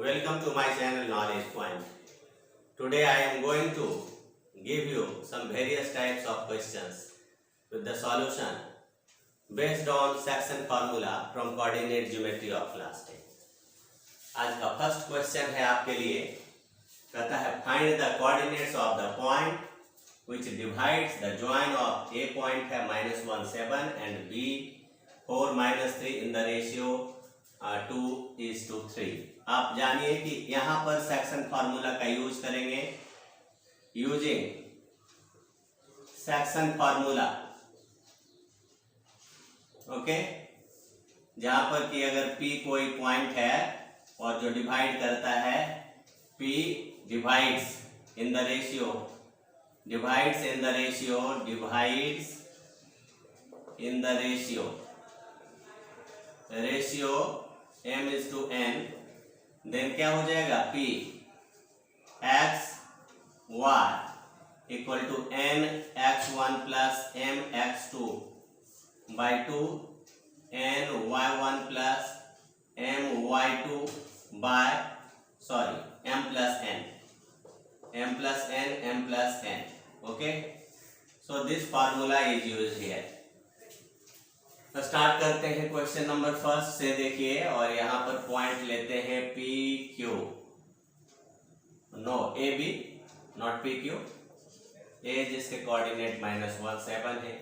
Welcome to my channel Knowledge Point. Today I am going to give you some various types of questions with the solution based on section formula from coordinate geometry of class 10. आज का first question है आपके लिए, कहता है find the coordinates of the point which divides the join of A point है -1 7 and B 4 -3 in the ratio 2:3. आप जानिए कि यहाँ पर सेक्शन फार्मूला का यूज करेंगे. यूजिंग सेक्शन फार्मूला, ओके, जहां पर कि अगर P कोई पॉइंट है और जो डिवाइड करता है, P divides in the ratio, divides in the ratio m is to n, then क्या हो जाएगा P x y equal to n x1 plus m x2 by 2 n y1 plus m y2 by m plus n. Okay, so this formula is used here. तो start करते हैं question number first से. देखिए, और यहाँ पर point लेते हैं P Q, no A B, not P Q. A जिसके कोऑर्डिनेट -1 7 है,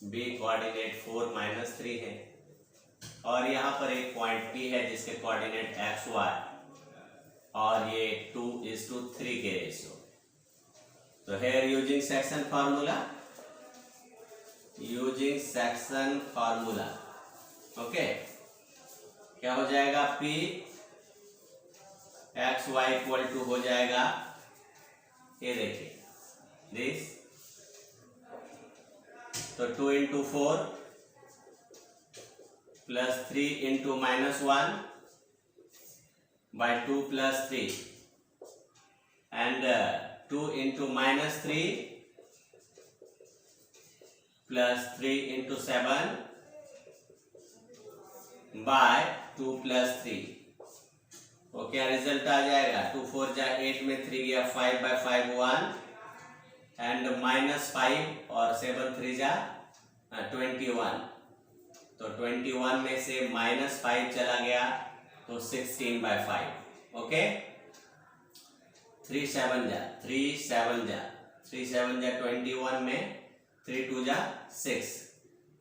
बी कोऑर्डिनेट 4 -3 है, और यहाँ पर एक पॉइंट पी है जिसके कोऑर्डिनेट एक्स वाई, और ये 2:3 के रेशियो. तो here using section formula, okay, क्या हो जाएगा P x y equal to हो जाएगा, ये देखिए दिस, तो 2 into 4 plus 3 into -1 by 2 plus 3 and 2 into -3 plus 3 into 7 by 2 plus 3. तो क्या रिजल्ट आ जाएगा, 2 4 जा 8 में 3 गया 5 by 5 1 and -5 और 7 3 जा 21. तो 21 में से -5 चला गया तो 16 by 5. ओके, 3 7 जा 21 में 3 2 जा 6,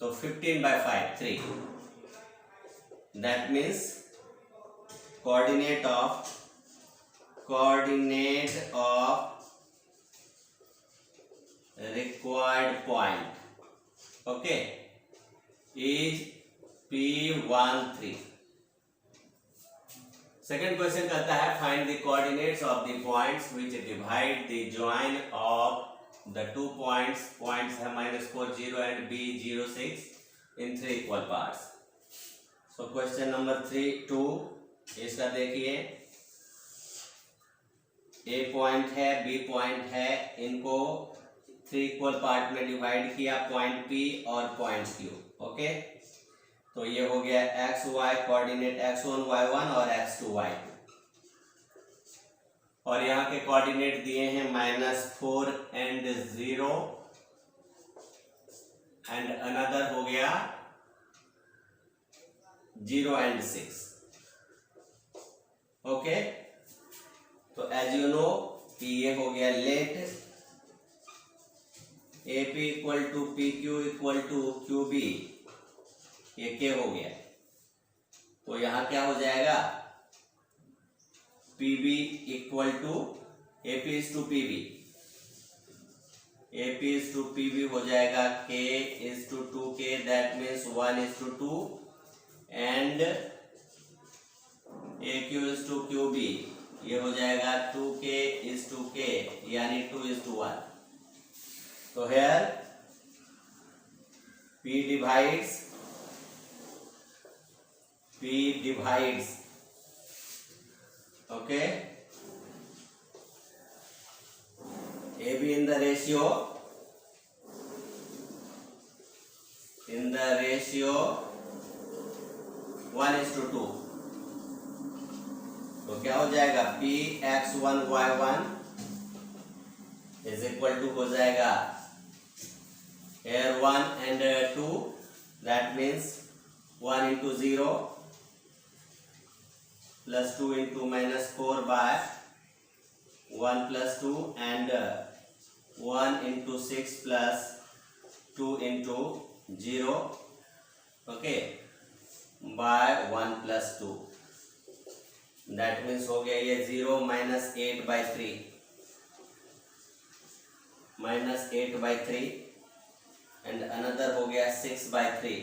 तो 15 by 5 3. That means coordinate of required point, okay, is P13. Second question कहता है find the coordinates of the points which divide the join of the two points है -4 0 and b 0 6 in 3 equal parts. So question number 2 इसका देखिए, a point है, b point है, इनको 3 equal part में divide किया, पॉइंट p और point q. Okay, तो ये हो गया x Y coordinate x1 y1 और x2 y2, और यहाँ के कोऑर्डिनेट दिए हैं -4 and 0 एंड अनदर हो गया 0 and 6. ओके, तो एज यू नो कि ये हो गया let AP equal to PQ equal to QB, ये क्या हो गया, तो यहां क्या हो जाएगा PB equal to AP is to PB, AP is to PB हो जाएगा K is to 2K, that means 1 is to 2 and AQ is to QB, ये हो जाएगा 2K is to K, यानी 2 is to 1. तो here P divides okay, AB in the ratio 1:2. तो क्या हो जाएगा P x one y one is equal to हो जाएगा here 1 and 2, that means 1 into 0 plus 2 into minus 4 by 1 plus 2 and 1 into 6 plus 2 into 0, okay, by 1 plus 2, that means हो गया ये 0 minus 8 by 3 minus 8 by 3 and another हो गया 6 by 3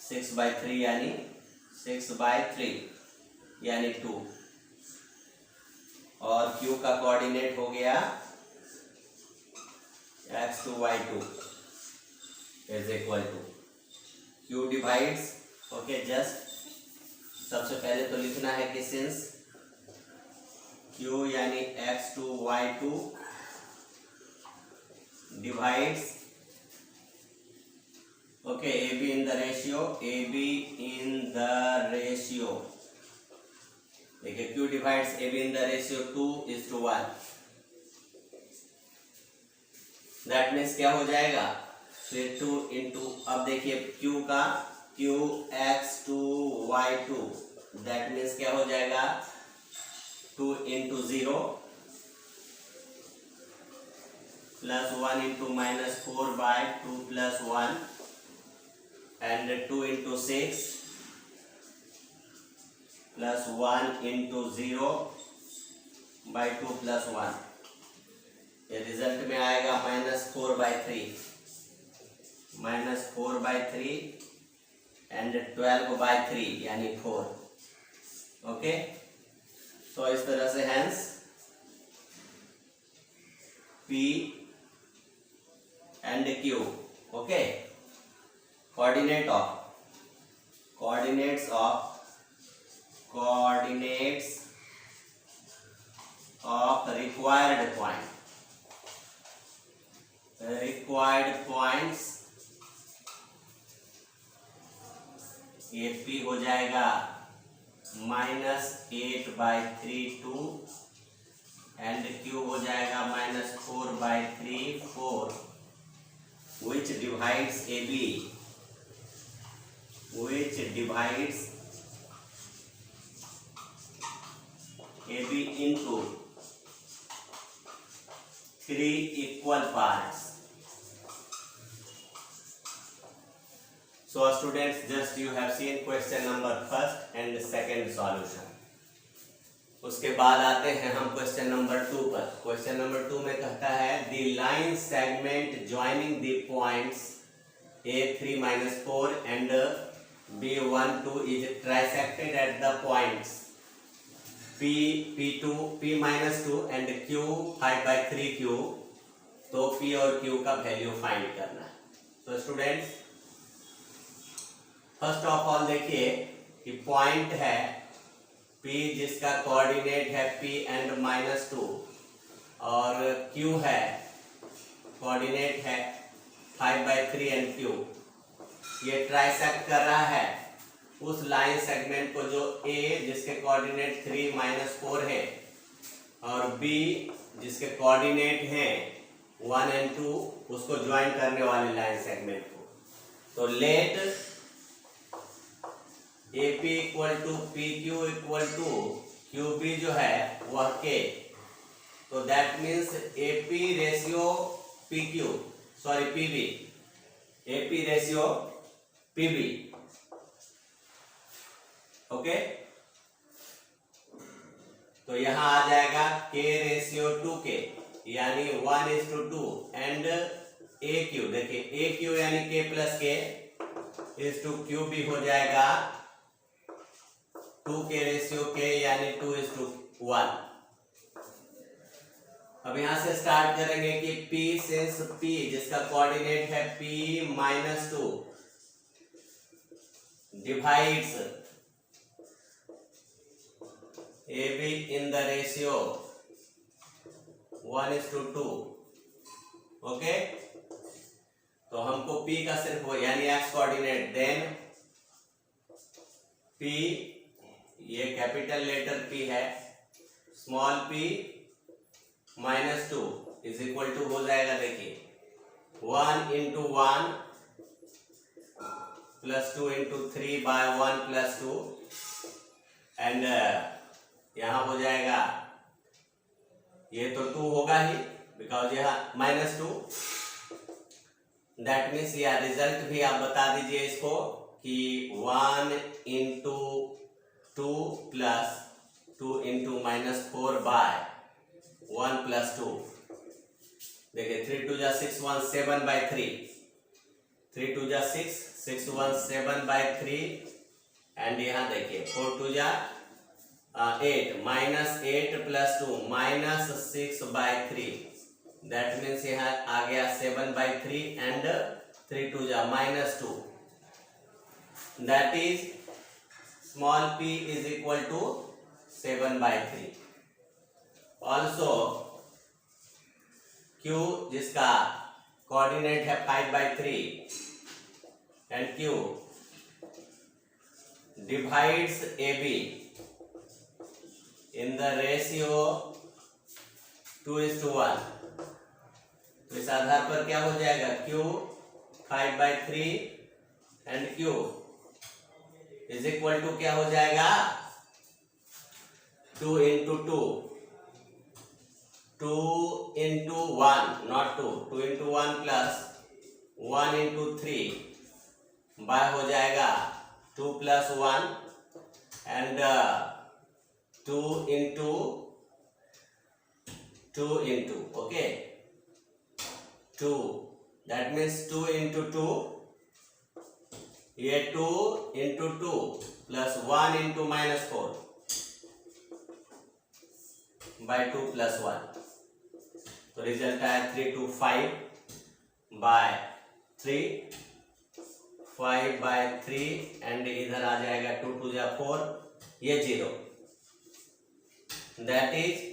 6 by 3 यानी 6 by 3 यानी 2 और Q का कोऑर्डिनेट हो गया x2 y2 is equal to Q divides okay just सबसे पहले तो लिखना है कि सिंस Q यानी x2 y2 divides okay AB in the ratio देखिए Q divides AB in the ratio 2:1 that means क्या हो जाएगा फिर 2 into अब देखिए Q का Q x2 y2 that means क्या हो जाएगा 2 into 0 plus 1 into minus 4 by 2 plus 1 and 2 into 6 plus 1 into 0 by 2 plus 1 ये रिजल्ट में आएगा -4 by 3 -4 by 3 and 12 by 3 यानी 4 ओके तो इस तरह से hence P and Q okay coordinates of required points ये P हो जाएगा -8 by 3 2 and Q हो जाएगा -4 by 3 4 which divides AB into 3 equal parts. So students, just you have seen question number first and second solution. उसके बाद आते हैं हम क्वेश्चन नंबर 2 पर। क्वेश्चन नंबर 2 में कहता है the line segment joining the points A3-4 and B12 is trisected at the points P2 P-2 and Q 5 by 3Q। तो P और Q का वैल्यू फाइंड करना है। तो स्टूडेंट्स फर्स्ट ऑफ ऑल देखिए कि पॉइंट है P जिसका कोऑर्डिनेट है P एंड -2 और Q है कोऑर्डिनेट है 5 by 3 एंड Q। ये ट्राइसेक्ट कर रहा है उस लाइन सेगमेंट को जो A जिसके कोऑर्डिनेट 3 -4 है और B जिसके कोऑर्डिनेट हैं 1 and 2 उसको ज्वाइन करने वाले लाइन सेगमेंट को। तो let AP equal to PQ equal to QB जो है वह K। तो that means AP ratio PQ sorry PB AP ratio PB okay. तो यहां आ जाएगा K रेशियो 2K यानी 1:2 एंड AQ देखिए AQ यानी K plus K is to QB हो जाएगा 2K रेशियो K यानी 2:1। अब यहां से स्टार्ट करेंगे कि P सिंस P जिसका कोऑर्डिनेट है P-2 divides AB in the ratio 1:2 okay. तो हमको P का सिर्फ यानी x कोऑर्डिनेट देन P ये कैपिटल लेटर P है, small p -2 is equal to हो जाएगा, देखिए 1 into 1 plus 2 into 3 by 1 plus 2 and यहाँ हो जाएगा, ये तो 2 होगा ही बिकॉज यहाँ -2, दैट मीन्स यह रिजल्ट भी आप बता दीजिए इसको कि 1 into 2 plus 2 into -4 by 1 plus 2, देखिए 3 2 जा 6 1 7 बाय 3, 3 2 जा 6 6 1 7 बाय 3 एंड यहाँ देखिए 4 2 जा 8 -8 प्लस 2 -6 बाय 3, दैट मीन्स यहाँ आ गया 7 बाय 3 एंड 3 2 जा -2, that is small p is equal to 7 by 3। Also q जिसका कोऑर्डिनेट है 5 by 3 and q divides AB in the ratio 2:1, तो इस आधार पर क्या हो जाएगा, Q 5 by 3 and Q is equal to क्या हो जाएगा, 2 into 2, 2 into 1 not 2, 2 into 1 plus 1 into 3 by हो जाएगा 2 plus 1 and 2 into 2 into okay 2, that means 2 into 2, ये 2 into 2 plus 1 into -4 by 2 plus 1, तो रिजल्ट आया 3 2 5 बाय 3, 5 बाय 3 एंड इधर आ जाएगा 2 2 जा 4, ये 0, that is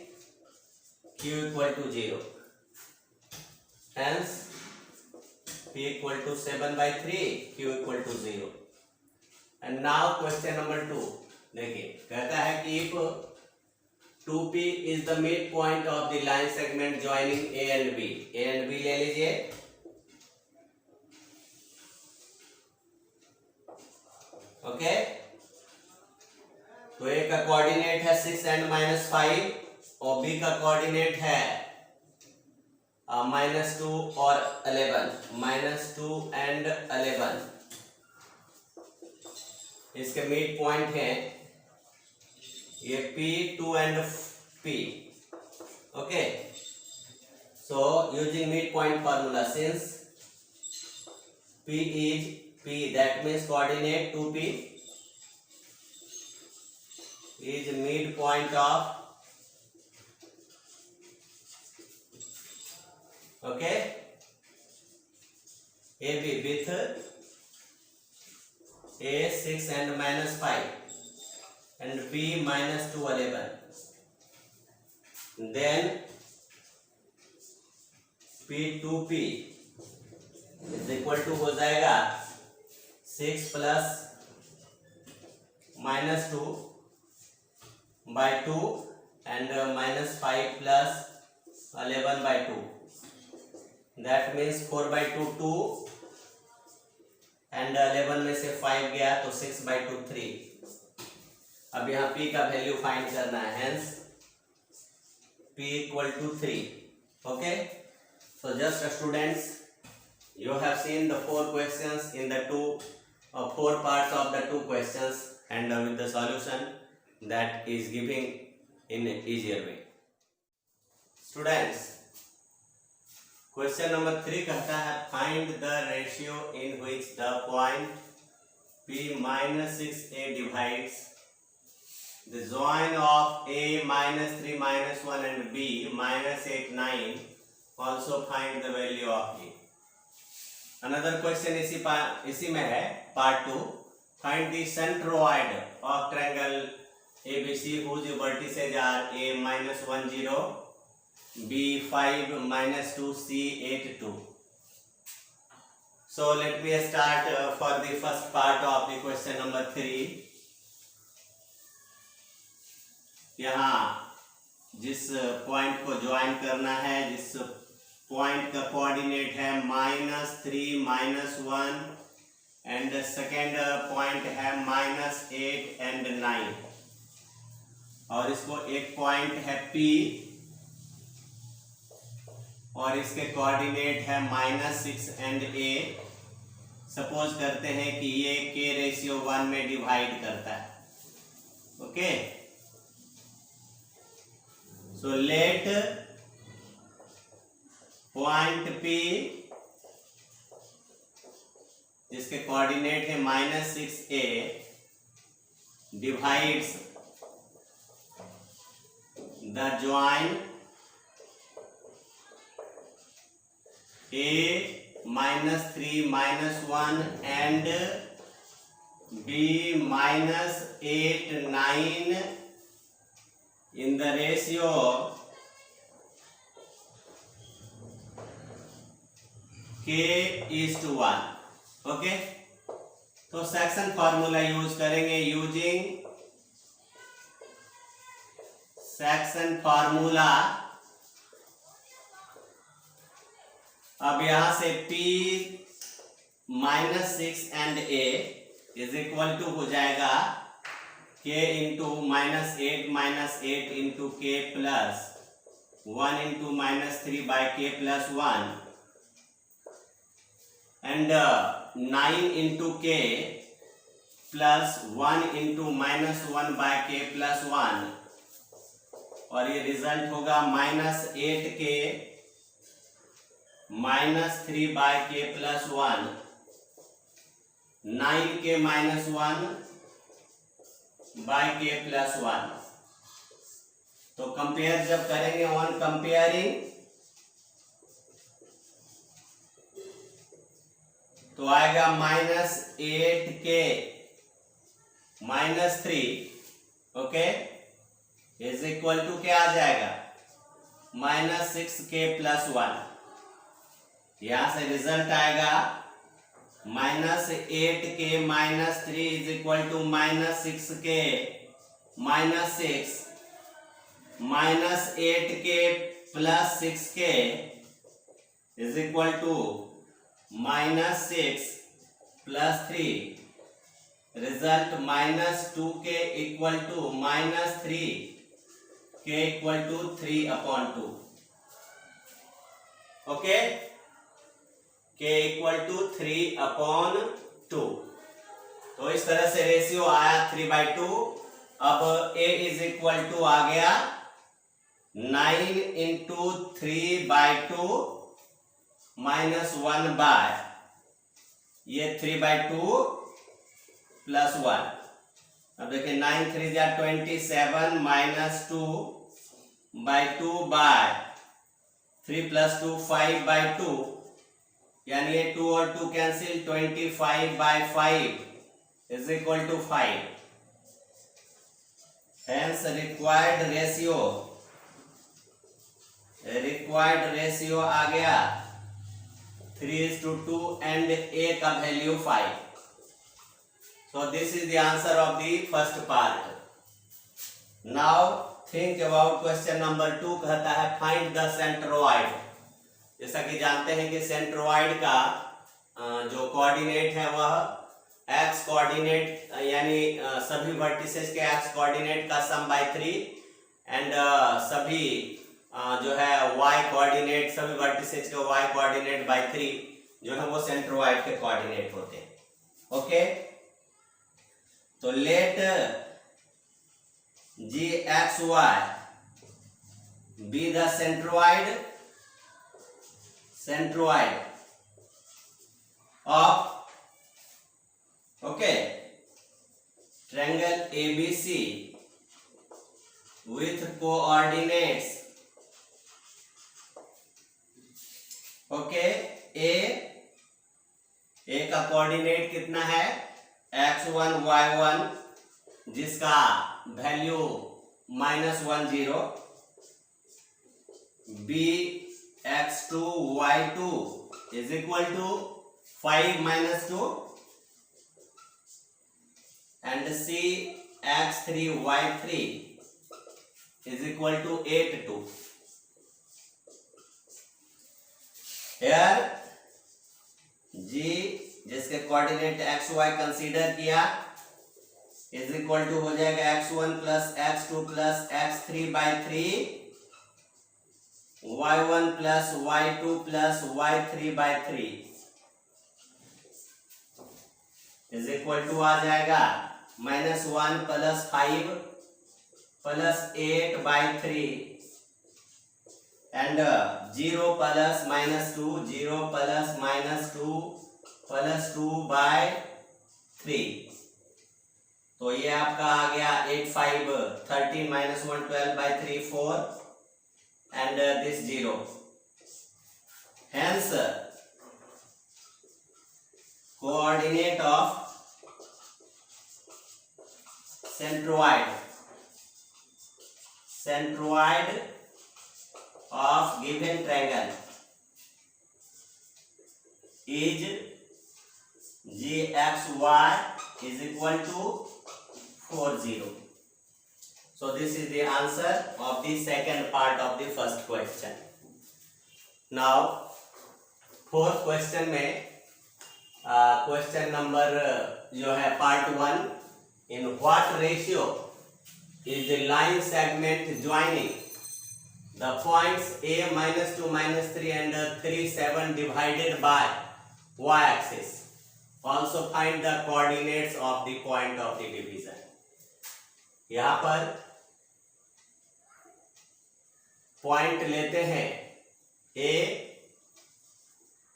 Q equal to 0, hence P equal to 7 by 3, Q equal to 0। And now question number 2, देखिए कहता है कि if 2P is the midpoint of the line segment joining A and B, A and B ले लीजिए, okay तो A का coordinate है 6 and -5 और B का कोऑर्डिनेट है -2 और 11, -2 एंड 11 इसके मिड पॉइंट है ये P 2 and P, okay so using mid point formula since P is P, that means coordinate 2P is midpoint of okay AB with A 6 and -5 and B -2 11, then P2P is equal to हो जाएगा 6 plus -2 by 2 and -5 plus 11 by 2, that means 4 by 2 2 and 11 में से 5 गया तो 6 by 2 3। अब यहाँ P का value find करना है, hence P equal to 3, okay so just students you have seen the 4 questions in the 4 parts of the 2 questions and with the solution that is giving in easier way। Students question number 3 कहता है find the ratio in which the point P -6A divides the join of A -3 -1 and B -8 9, also find the value of A। Another question इसी में है part 2, find the centroid of triangle ABC whose vertices are A -1 0 B 5 -2 C 8 2। So let me start for the first part of the question number 3। यहाँ जिस point को join करना है, जिस point का कोऑर्डिनेट है -3 -1 एंड सेकेंड पॉइंट है -8 and 9, और इसको एक पॉइंट है P और इसके कोऑर्डिनेट है -6 एंड A। सपोज करते हैं कि ये k/1 में डिवाइड करता है। Okay, so let point P जिसके कोऑर्डिनेट है -6A divides the join A -3 -1 and B -8 9 in the ratio k:1। Okay, तो सेक्शन फॉर्मूला यूज करेंगे। यूजिंग सेक्शन फॉर्मूला, अब यहां से P -6 and A is equal to हो जाएगा K into -8 into K plus 1 into -3 by K plus 1 and 9 into K plus 1 into -1 by K plus 1, और ये result होगा -8K -3 by K plus 1, 9K -1 by K plus 1। तो compare जब करेंगे, on comparing तो आएगा -8K -3, okay, is equal to क्या आ जाएगा -6K प्लस 1। यहां से रिजल्ट आएगा -8K -3 is equal to -6K -6 -8K plus 6K is equal to -6 plus 3, result -2K equal to -3K equal to 3/2। Okay, K equal to 3/2। तो इस तरह से ratio आया 3/2। अब A इज इक्वल टू आ गया 9 इंटू 3/2 -1 बाय ये 3/2 plus 1। अब देखिए 9 3 जा 27 -2/2 बाय 3 प्लस 2 5/2, यानी ये 2 और 2 cancel, 25/5 is equal to 5। Hence required ratio आ गया 3:2 एंड A का value 5। So this is the answer of the first part. Now think about question number 2। कहता है फाइंड द सेंट्रोइड। जैसा कि जानते हैं कि सेंट्रोइड का जो कोऑर्डिनेट है वह एक्स कोऑर्डिनेट, यानी सभी वर्टिसेस के एक्स कोऑर्डिनेट का सम बाय 3 एंड सभी जो है वाई कोऑर्डिनेट, सभी वर्टिसेस के वाई कोऑर्डिनेट बाय 3 जो है वो सेंट्रोइड के कोऑर्डिनेट होते हैं। ओके, तो let GXY be the centroid of triangle ABC with coordinates A का कोऑर्डिनेट कितना है x1 y1 जिसका value -1 0, B x2 y2 is equal to 5 - 2 and C x3 y3 is equal to 8 2. Here G जिसके coordinate X Y consider किया is equal to हो जाएगा x1 plus x2 plus x3 by 3, y1 plus y2 plus y3 by 3 is equal to आ जाएगा -1 plus 5 plus 8 by 3 and 0 plus -2, 0 plus -2 plus 2 by 3। तो ये आपका आ गया 8 5 13 -1 12 by 3 4 and this 0। Hence coordinate of centroid of given triangle is gxy is equal to 4 0. So this is the answer of the second part of the first question. Now fourth question में question number जो है part 1, in what ratio is the line segment joining the points a -2 -3 and 3 7 divided by y-axis? Also find the coordinates of the point of the division. यहाँ पर point लेते हैं a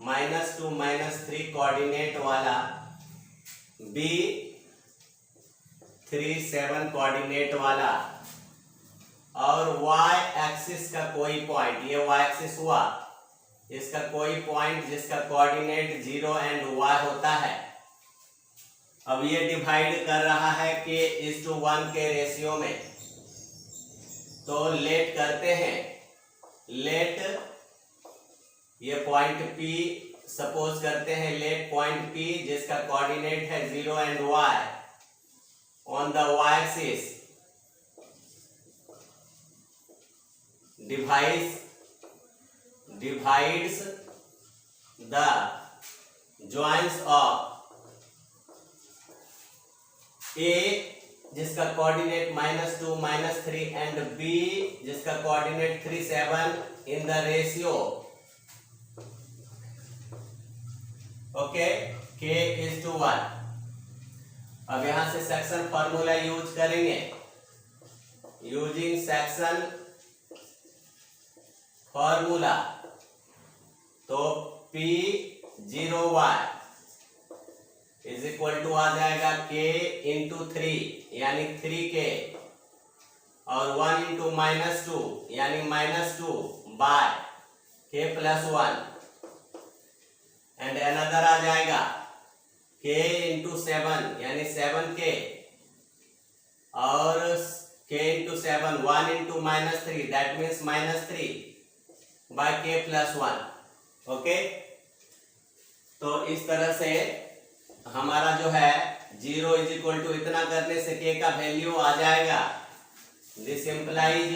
-2 -3 coordinate वाला, b 3 7 coordinate वाला और y axis का कोई point, ये y एक्सिस हुआ, इसका कोई पॉइंट जिसका कोऑर्डिनेट 0 एंड y होता है। अब ये डिवाइड कर रहा है k:1 के रेशियो में। तो लेट करते हैं, लेट ये पॉइंट P सपोज करते हैं, लेट पॉइंट P जिसका कोऑर्डिनेट है 0 and y on the y-axis divides the joints of A जिसका कोऑर्डिनेट -2 -3 एंड B जिसका coordinate 3 7 in the ratio okay k:1। अब यहां से सेक्शन फॉर्मूला यूज करेंगे, यूजिंग सेक्शन फॉर्मूला। तो P0y इज इक्वल टू आ जाएगा k इंटू 3 यानी 3k और 1 इंटू -2 यानी -2 by k plus 1 and another आ जाएगा k इंटू 7 यानी 7k और k into 7 1 into -3 that means -3 by k plus 1। Okay, तो इस तरह से हमारा जो है 0 इज इक्वल टू इतना करने से k का वैल्यू आ जाएगा, this implies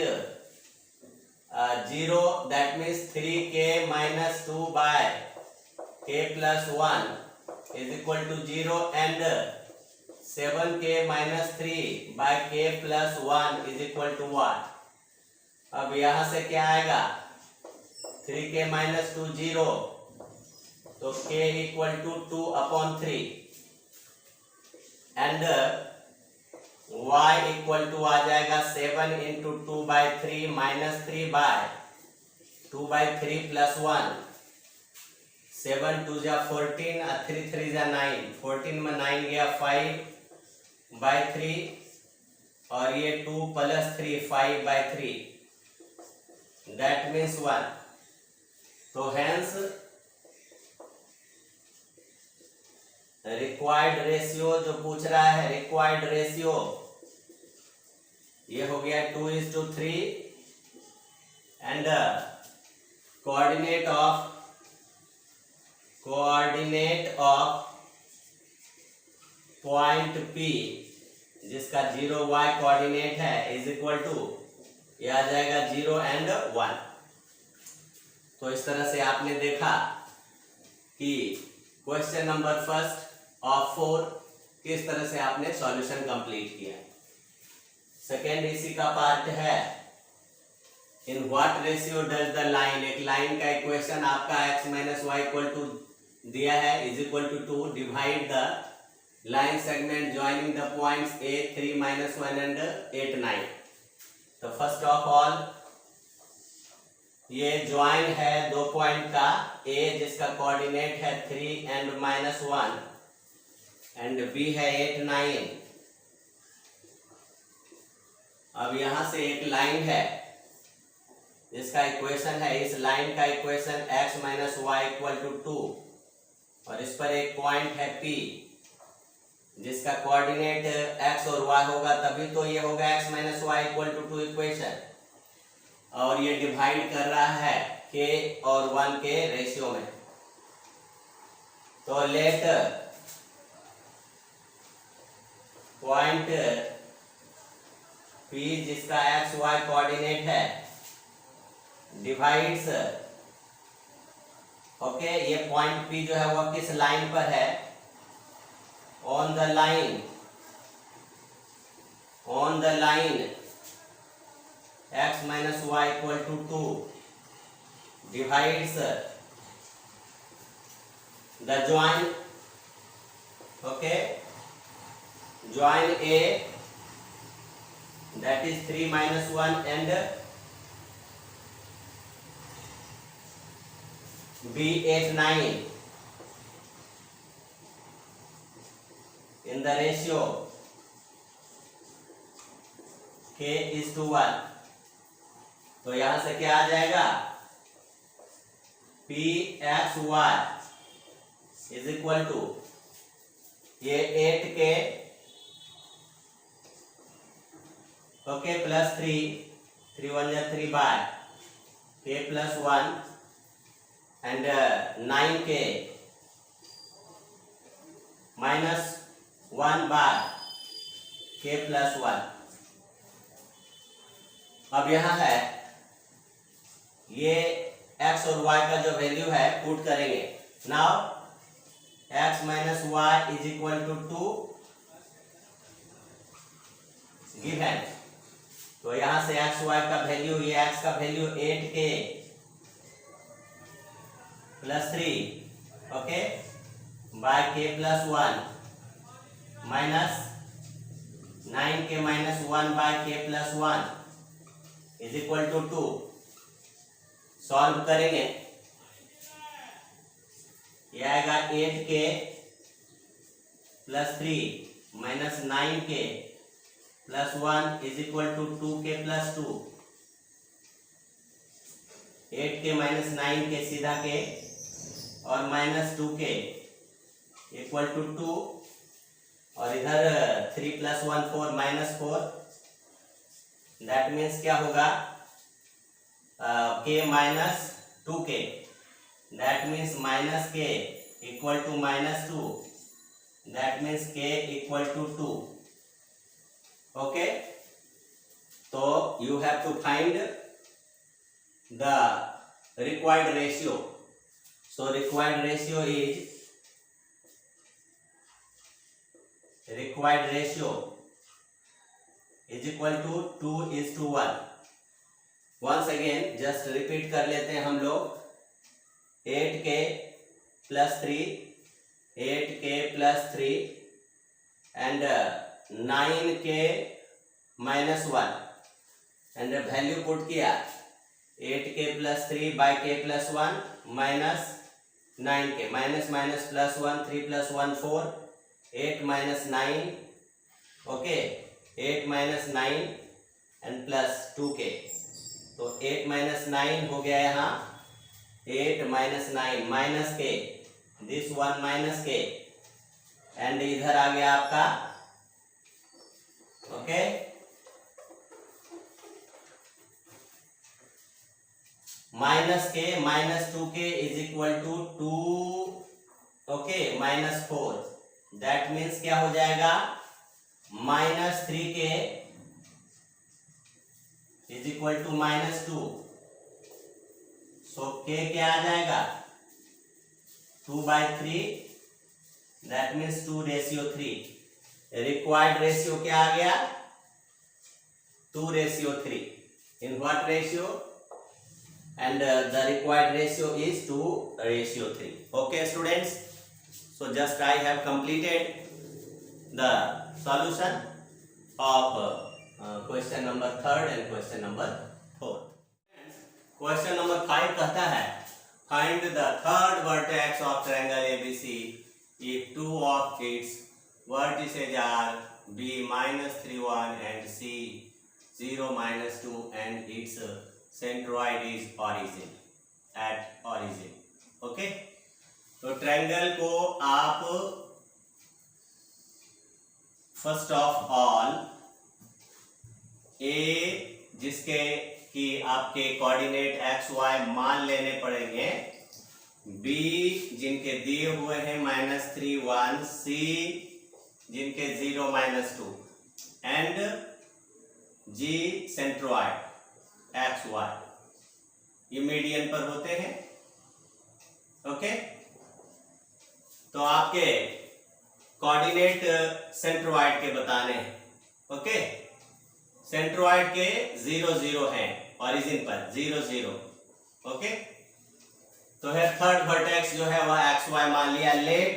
0 that means 3k -2 by k plus 1 is equal to 0 and 7k -3 by k plus 1 is equal to what? अब यहां से क्या आएगा, 3k -2 0, तो k equal to 2/3 and y equal to आ जाएगा 7 into 2/3 -3 by 2/3 plus 1, 7 2 जा 14 और 3 3 जा 9, 14 में 9 गया 5/3 और ये 2 प्लस 3 5/3 दैट मीन्स 1। तो हेंस रिक्वायर्ड रेशियो जो पूछ रहा है, रिक्वायर्ड रेशियो ये हो गया 2:3 and coordinate of point P जिसका 0 y कोऑर्डिनेट है इज इक्वल टू ये आ जाएगा 0 एंड 1। तो इस तरह से आपने देखा कि क्वेश्चन नंबर फर्स्ट ऑफ 4 किस तरह से आपने सॉल्यूशन कंप्लीट किया। सेकेंड इसी का पार्ट है, in what ratio does the line, एक लाइन का इक्वेशन आपका x minus y equal to दिया है is equal to 2, divide the line segment joining the points a 3 minus 1 and 8 9। तो फर्स्ट ऑफ ऑल ये ज्वाइन है दो पॉइंट का, a जिसका कोऑर्डिनेट है 3 and -1 एंड b है 8 9। अब यहां से एक लाइन है जिसका इक्वेशन है, इस लाइन का equation x minus y equal to 2 और इस पर एक पॉइंट है p जिसका कोऑर्डिनेट x और y होगा, तभी तो ये होगा x minus y equal to 2 equation. और ये डिवाइड कर रहा है k और 1 के रेशियो में। तो लेट पॉइंट p जिसका x y कोऑर्डिनेट है डिवाइड्स, ओके, ये पॉइंट p जो है वह किस लाइन पर है, on the line x minus y equal to 2 divides the join, okay, join a that is 3 minus 1 and b 8 9 in the ratio k is to 1। तो यहां से क्या आ जाएगा, p x y is equal to ये 8k, okay, plus 3 1 जा 3 by k plus 1 and 9k minus 1 by k plus 1। अब यहां है ये x और y का जो वैल्यू है पुट करेंगे। Now x minus y is equal to 2 given. तो यहां से एक्स वाई का वैल्यू, ये एक्स का value 8k plus 3, okay, by k plus 1 minus 9k minus 1 by k plus 1 is equal to 2। Solve करेंगे, यह आएगा 8k plus 3 minus 9k plus 1 is equal to 2k plus 2। 8k minus 9k सीधा k और minus 2k equal to 2 और इधर 3 plus 1 4 minus 4। That means क्या होगा, k minus 2k, that means minus k equal to minus 2, that means k equal to 2। Okay, so you have to find the required ratio. So required ratio is equal to 2:1। once again just repeat कर लेते हैं हम लोग, 8k plus 3 and 9k minus 1 and value put किया 8k plus 3 by k plus 1 minus 9k, minus minus plus 1 3 plus 1 4 8 minus 9, okay, 8 minus 9 and plus 2k। तो 8 minus 9 हो गया यहाँ 8 minus 9 minus k, this one minus k and इधर आ गया आपका, okay, minus k minus 2k is equal to 2, okay, minus 4। That means क्या हो जाएगा, -3k is is equal to -2, so k क्या आ जाएगा 2/3, दैट मीन्स 2:3। रिक्वायर्ड रेशियो क्या आ गया 2:3। इन what ratio? And the required ratio is 2:3. Okay students, so just I have completed the solution of question number 3rd and question number 4th. Question number 5 कहता है find the third vertex of triangle ABC if two of its vertices are B -3 1 and C 0 -2 and its centroid is origin at origin. Okay, तो triangle को आप first of all ए जिसके कि आपके coordinate X y मान लेने पड़ेंगे, B जिनके दिए हुए हैं -3 1, सी जिनके 0 -2 and G centroid x y, ये मीडियन पर होते हैं। ओके, तो आपके कोऑर्डिनेट सेंट्रोइड के बताने हैं। ओके, सेंट्रोइड के 0 0 हैं ओरिजिन पर 0 0। ओके, तो है थर्ड वर्टेक्स जो है वह एक्स वाई मान लिया। Let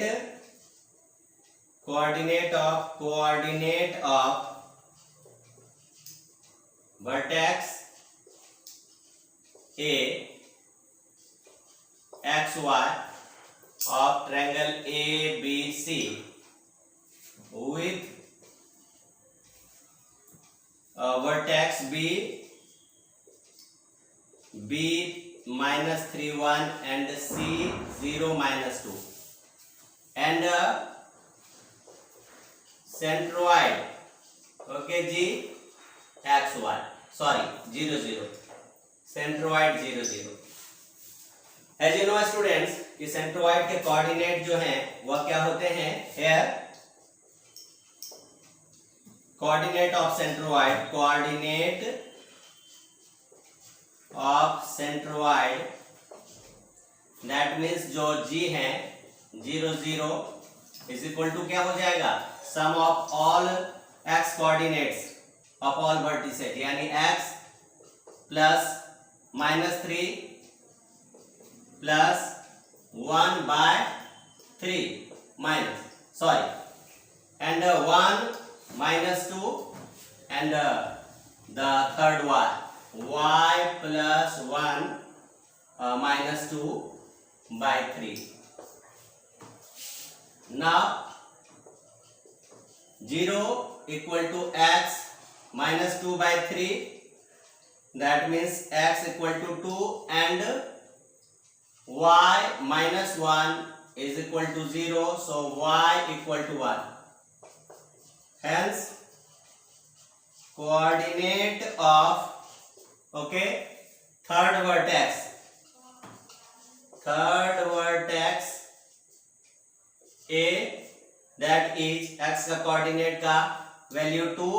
coordinate of vertex A XY of triangle ABC with vertex B -3 1 and C 0 -2 and centroid, okay G XY, sorry 0 0, centroid 0 0। As you know students कि centroid के coordinate जो हैं वह क्या होते हैं? Here coordinate of centroid that means जो G हैं 0 0 इज इक्वल टू क्या हो जाएगा sum of all X coordinates of all vertices, यानी X plus -3 plus 1/3 minus sorry and 1 -2 and the third y plus 1 -2/3. Now 0 equal to x -2/3, that means x equal to 2 and y -1 is equal to 0, so y equal to 1. Hence coordinate of third vertex A, that is x का coordinate का value 2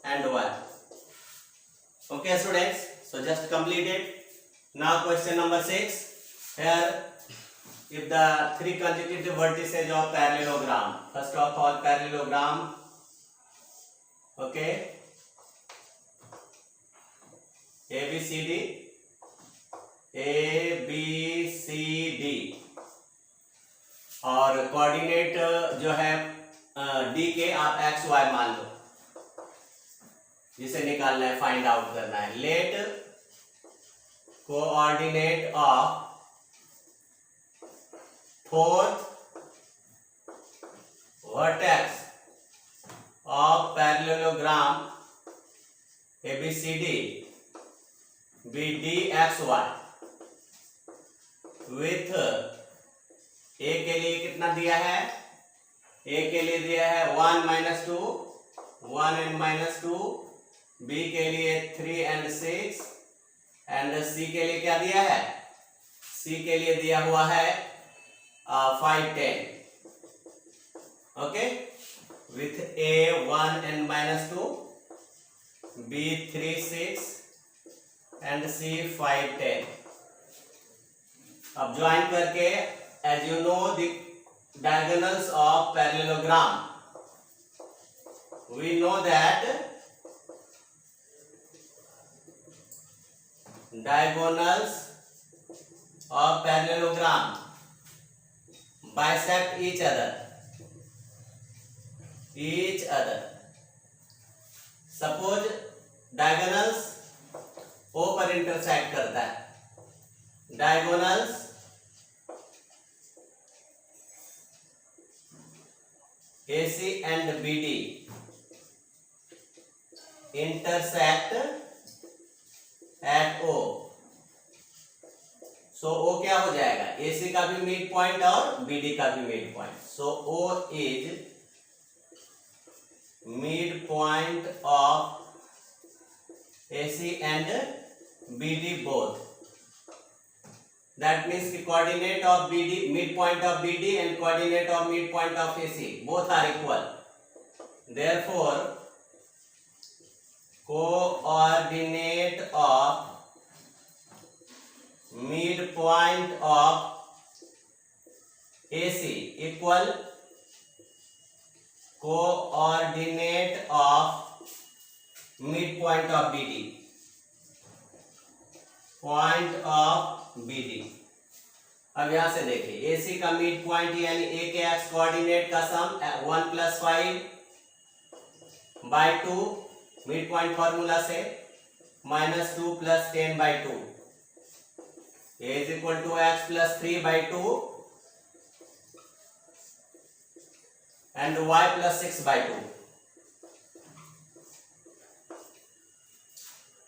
and 1. Okay students, so just complete it. Now question number 6. Here, if the three consecutive vertices of parallelogram, first of all parallelogram, okay, ABCD, और coordinate जो है D के आप x y मान लो, जिसे निकालना है, फाइंड आउट करना है। Let coordinate of fourth vertex of parallelogram ABCD BDXY with A के लिए कितना दिया है? A के लिए दिया है 1 -2, 1 and -2, B के लिए 3 and 6 एंड C के लिए क्या दिया है? C के लिए दिया हुआ है 5 10. Okay, with A 1 and -2, B 3 6 and C 5 10. अब ज्वाइन करके as you know the diagonals of parallelogram, we know that diagonals of parallelogram bisect each other. Suppose diagonals O पर इंटरसेक्ट करता है, diagonals AC and BD intersect at O. So O क्या हो जाएगा, AC का भी mid point और BD का भी mid point. So O is mid point of AC and BD both. That means the coordinate of BD, midpoint of BD and coordinate of midpoint of AC both are equal. Therefore, coordinate of midpoint of AC equal coordinate of midpoint of BD. Point of BD. अब यहां से देखिए AC का mid point यानी A के x coordinate का सम 1 + 5/2 mid point formula से -2 + 10/2 A is equal to x + 3/2 and y + 6/2.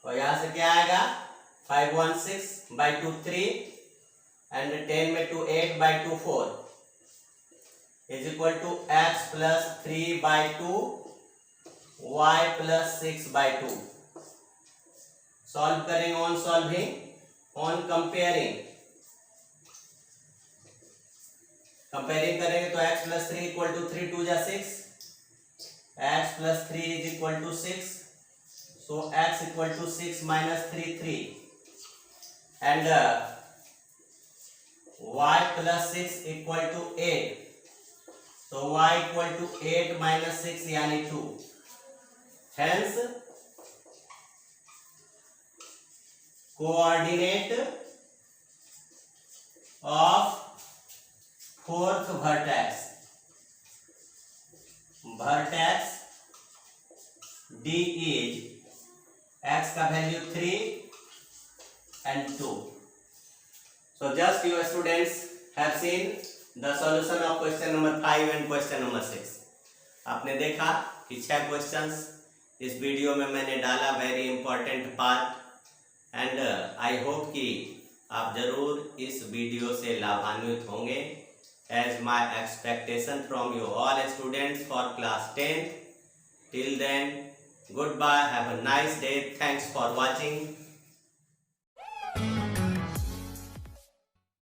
और यहां से क्या आएगा, 5 1 6/2 3 and 10 में 2 8/2 4 is equal to x + 3/2 y + 6/2. Solve करेंगे ऑन सॉल्विंग, ऑन कंपेयरिंग करेंगे तो x + 3 = 3 2 = 6, x + 3 = 6. So x = 6 - 3 3 and y + 6 = 8. So y = 8 - 6 यानी 2. Hence coordinate of fourth vertex D is x का value 3 and 2. So just you students have seen the solution of question number 5 and question number 6. आपने देखा कि 6 questions इस video में मैंने डाला, very important part, and I hope कि आप जरूर इस वीडियो से लाभान्वित होंगे as my expectation from you all students for class 10. Till then, goodbye, have a nice day, thanks for watching.